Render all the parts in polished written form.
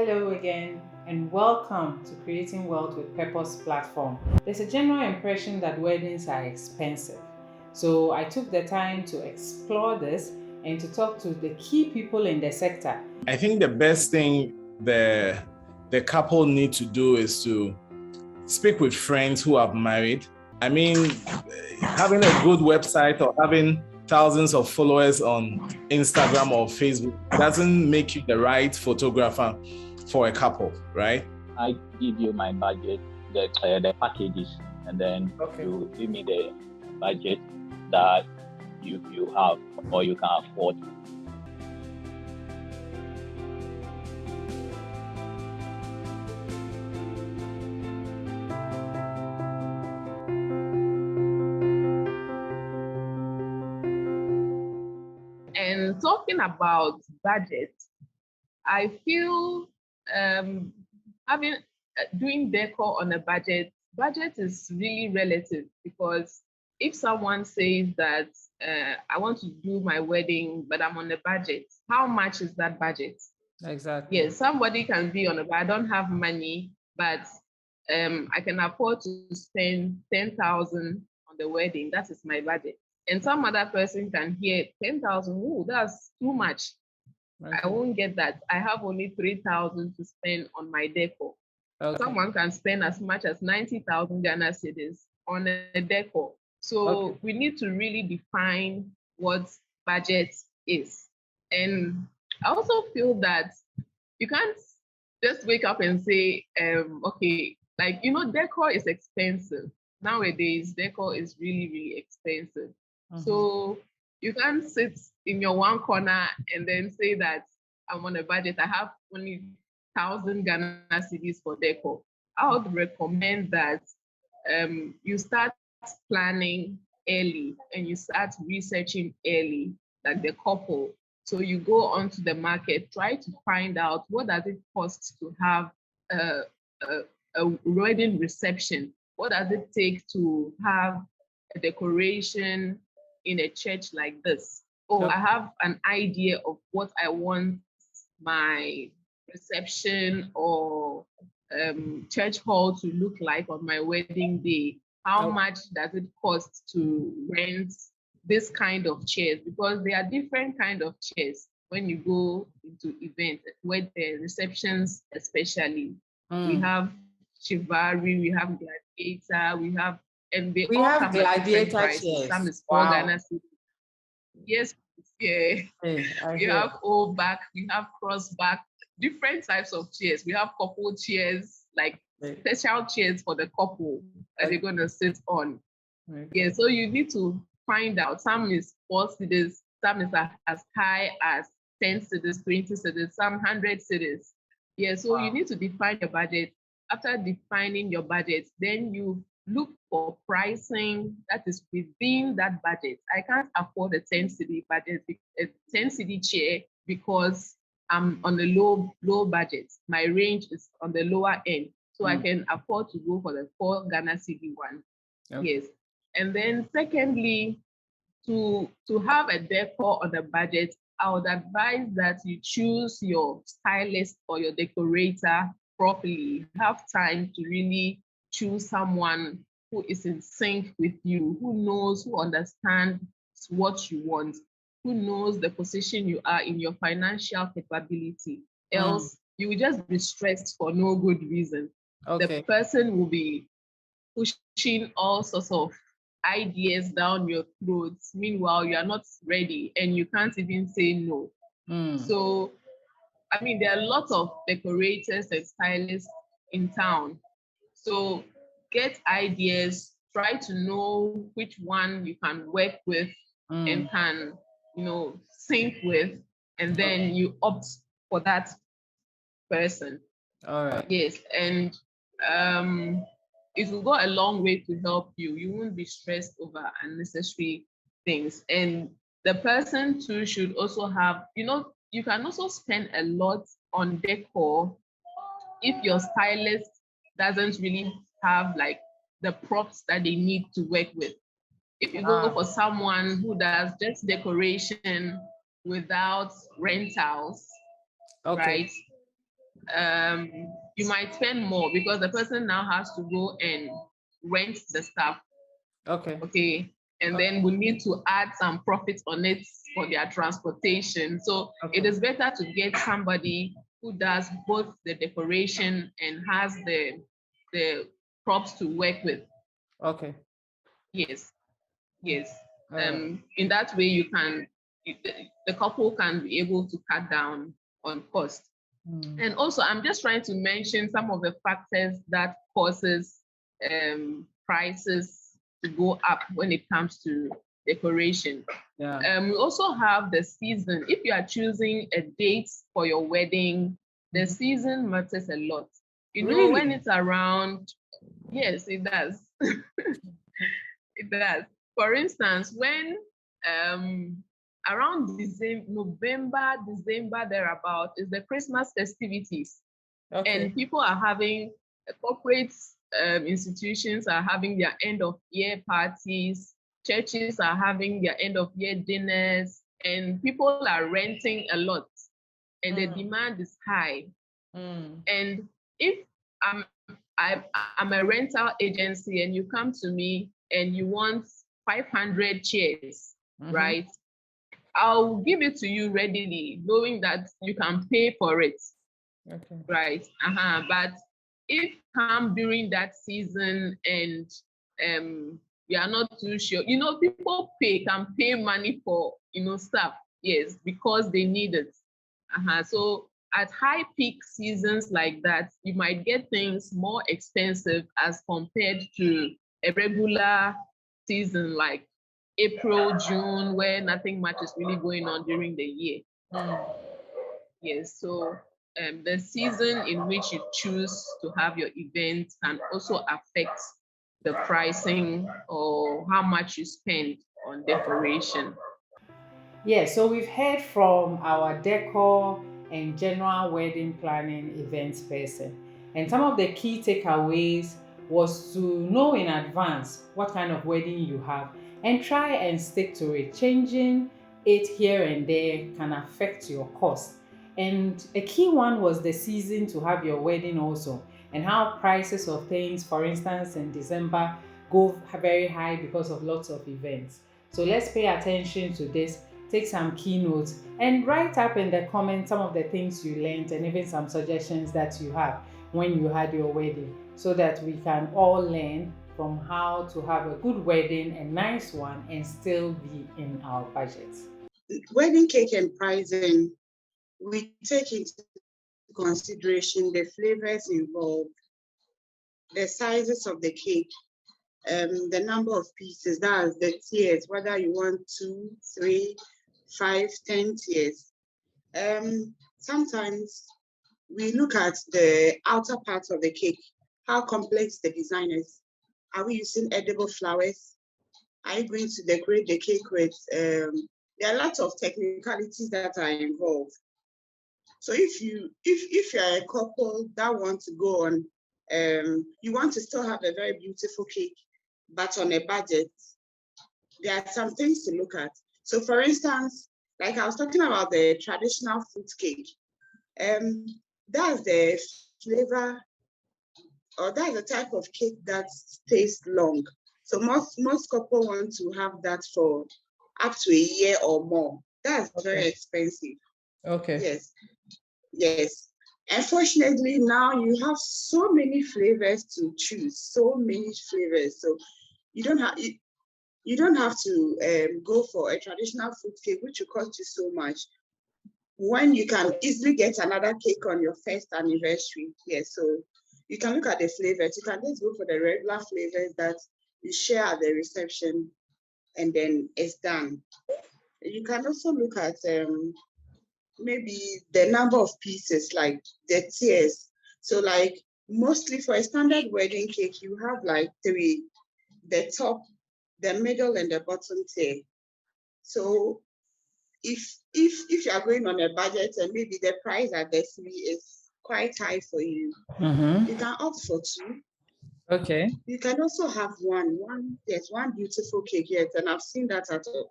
Hello again, and welcome to Creating Wealth with Purpose platform. There's a general impression that weddings are expensive. So I took the time to explore this and to talk to the key people in the sector. I think the best thing the couple need to do is to speak with friends who have married. I mean, having a good website or having thousands of followers on Instagram or Facebook doesn't make you the right photographer for a couple, right? I give you my budget, the packages, and then you give me the budget that you have or you can afford. And talking about budget, I feel having doing decor on a budget is really relative, because if someone says that I want to do my wedding, but I'm on a budget, how much is that budget? Exactly. Yes, somebody can be on a budget. I don't have money, but I can afford to spend 10,000 on the wedding. That is my budget. And some other person can hear 10,000. Oh, that's too much. Okay. I won't get that. I have only 3,000 to spend on my decor. Okay. Someone can spend as much as 90,000 Ghana cedis on a decor. So we need to really define what budget is. And I also feel that you can't just wake up and say, okay, like, decor is expensive. Nowadays, decor is really, really expensive. Mm-hmm. So you can't sit in your one corner and then say that I'm on a budget. I have only 1,000 Ghana cedis for decor. I would recommend that you start planning early and you start researching early, like the couple. So you go onto the market, try to find out what does it cost to have a wedding reception. What does it take to have a decoration in a church like this? I have an idea of what I want my reception or church hall to look like on my wedding day. How much does it cost to rent this kind of chairs? Because there are different kind of chairs when you go into events, receptions especially. We have Chivalry, we have Gladiator, we have Gladiator chairs. Some is 4 Ghana cedis. Yes, yeah. We have old back, we have cross back, different types of chairs. We have couple chairs, like special chairs for the couple that they're going to sit on. Yeah, so you need to find out. Some is 4 cedis, some is as high as 10 cedis, 20 cedis, some 100 cedis. Yeah, so you need to define your budget. After defining your budget, then you look for pricing that is within that budget. I can't afford a 10 cedi budget, a 10 cedi chair, because I'm on the low budget. My range is on the lower end. So I can afford to go for the 4 Ghana cedi one. Okay. Yes. And then secondly, to have a decor on a budget, I would advise that you choose your stylist or your decorator properly. Have time to really choose someone who is in sync with you, who understands what you want, who knows the position you are in your financial capability. Else, you will just be stressed for no good reason. The person will be pushing all sorts of ideas down your throats. Meanwhile, you are not ready and you can't even say no. So, I mean, there are lots of decorators and stylists in town. So get ideas, try to know which one you can work with and can, sync with, and then you opt for that person. All right. Yes, and it will go a long way to help you. You won't be stressed over unnecessary things. And the person too should also have, you can also spend a lot on decor if your stylist doesn't really have like the props that they need to work with. If you go for someone who does just decoration without rentals, right? you might spend more because the person now has to go and rent the stuff. Okay. And then we need to add some profit on it for their transportation. So it is better to get somebody who does both the decoration and has the props to work with. Okay. Yes. In that way, the couple can be able to cut down on cost. And also, I'm just trying to mention some of the factors that causes prices to go up when it comes to decoration. We also have the season. If you are choosing a date for your wedding, the season matters a lot. Really? When it's around, yes, it does. It does. For instance, when around November, December, thereabout, is the Christmas festivities. And people are having, corporate institutions are having their end of year parties, churches are having their end of year dinners, and people are renting a lot, and the demand is high. And if I'm a rental agency and you come to me and you want 500 chairs, right? I'll give it to you readily, knowing that you can pay for it. Right. But if come during that season and we are not too sure, people can pay money for stuff, yes, because they need it. So at high peak seasons like that, you might get things more expensive as compared to a regular season like April, June, where nothing much is really going on during the year. Yes, so the season in which you choose to have your event can also affect the pricing or how much you spend on decoration. Yeah, so we've heard from our decor and general wedding planning events person. And some of the key takeaways was to know in advance what kind of wedding you have and try and stick to it. Changing it here and there can affect your cost. And a key one was the season to have your wedding also, and how prices of things, for instance, in December go very high because of lots of events. So let's pay attention to this, take some key notes, and write up in the comments some of the things you learned and even some suggestions that you have when you had your wedding, so that we can all learn from how to have a good wedding, a nice one, and still be in our budgets. Wedding cake and pricing, we take into consideration the flavors involved, the sizes of the cake, the number of pieces, that's the tiers, whether you want 2, 3, 5, 10 tiers. Sometimes we look at the outer parts of the cake, how complex the design is. Are we using edible flowers? Are you going to decorate the cake with, there are lots of technicalities that are involved. So if you're a couple that want to go on, you want to still have a very beautiful cake, but on a budget, there are some things to look at. So for instance, like I was talking about the traditional fruit cake, that's the flavor, or that's the type of cake that stays long. So most couples want to have that for up to a year or more. That's very expensive. Okay. Yes. Unfortunately, now you have so many flavors to choose, so many flavors. So you don't have to go for a traditional fruit cake, which will cost you so much, when you can easily get another cake on your first anniversary. Yes, so you can look at the flavors. You can just go for the regular flavors that you share at the reception, and then it's done. You can also look at maybe the number of pieces, like the tiers. So like mostly for a standard wedding cake, you have like 3, the top, the middle, and the bottom tier. So if you are going on a budget and maybe the price at the 3 is quite high for you, you can opt for 2. Okay. You can also have one beautiful cake. Yes, and I've seen that at all.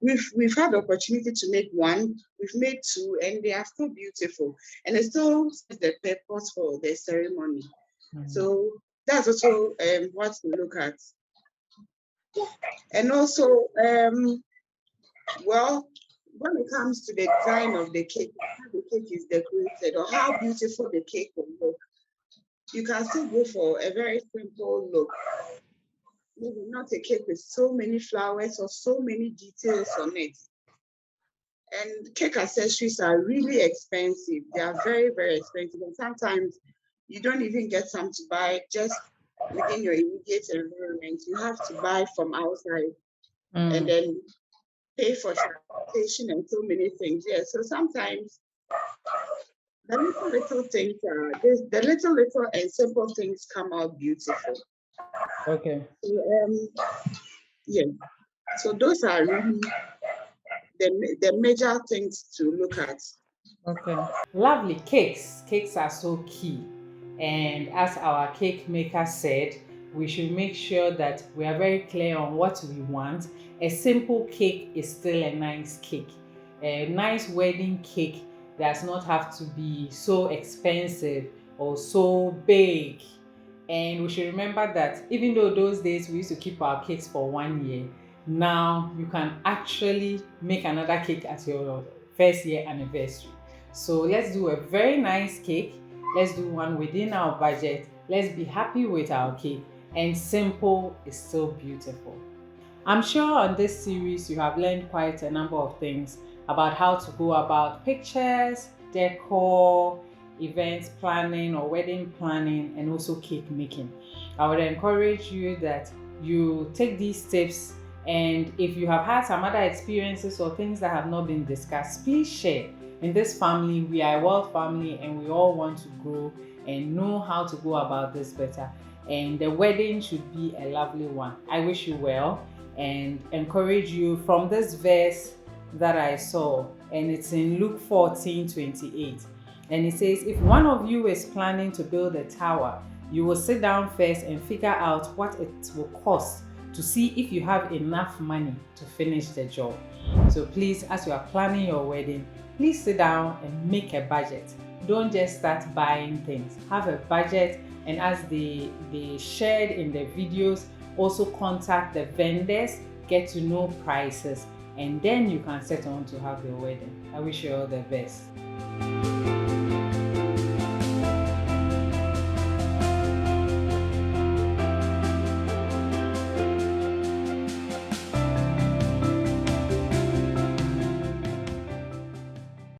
we've had the opportunity to make one, we've made two, and they are still beautiful, and it still serves the purpose for the ceremony. So that's also what to look at. And also, well, when it comes to the design of the cake, how the cake is decorated, or how beautiful the cake will look, you can still go for a very simple look. Maybe not a cake with so many flowers or so many details on it. And cake accessories are really expensive. They are very, very expensive. And sometimes you don't even get some to buy just within your immediate environment. You have to buy from outside and then pay for transportation and so many things. Yeah, so sometimes the little things the little and simple things come out beautiful. Okay. So, yeah. So those are really the major things to look at. Okay. Lovely. Cakes are so key. And as our cake maker said, we should make sure that we are very clear on what we want. A simple cake is still a nice cake. A nice wedding cake does not have to be so expensive or so big. And we should remember that even though those days we used to keep our cakes for 1 year, now you can actually make another cake at your first year anniversary. So let's do a very nice cake. Let's do one within our budget. Let's be happy with our cake. And simple is still beautiful. I'm sure on this series you have learned quite a number of things about how to go about pictures, decor, event planning or wedding planning, and also cake making. I would encourage you that you take these tips, and if you have had some other experiences or things that have not been discussed, please share. In this family, we are a world family and we all want to grow and know how to go about this better. And the wedding should be a lovely one. I wish you well and encourage you from this verse that I saw, and it's in Luke 14:28. And it says, if one of you is planning to build a tower, you will sit down first and figure out what it will cost to see if you have enough money to finish the job. So please, as you are planning your wedding, please sit down and make a budget. Don't just start buying things. Have a budget, and as they shared in the videos, also contact the vendors, get to know prices, and then you can set on to have your wedding. I wish you all the best.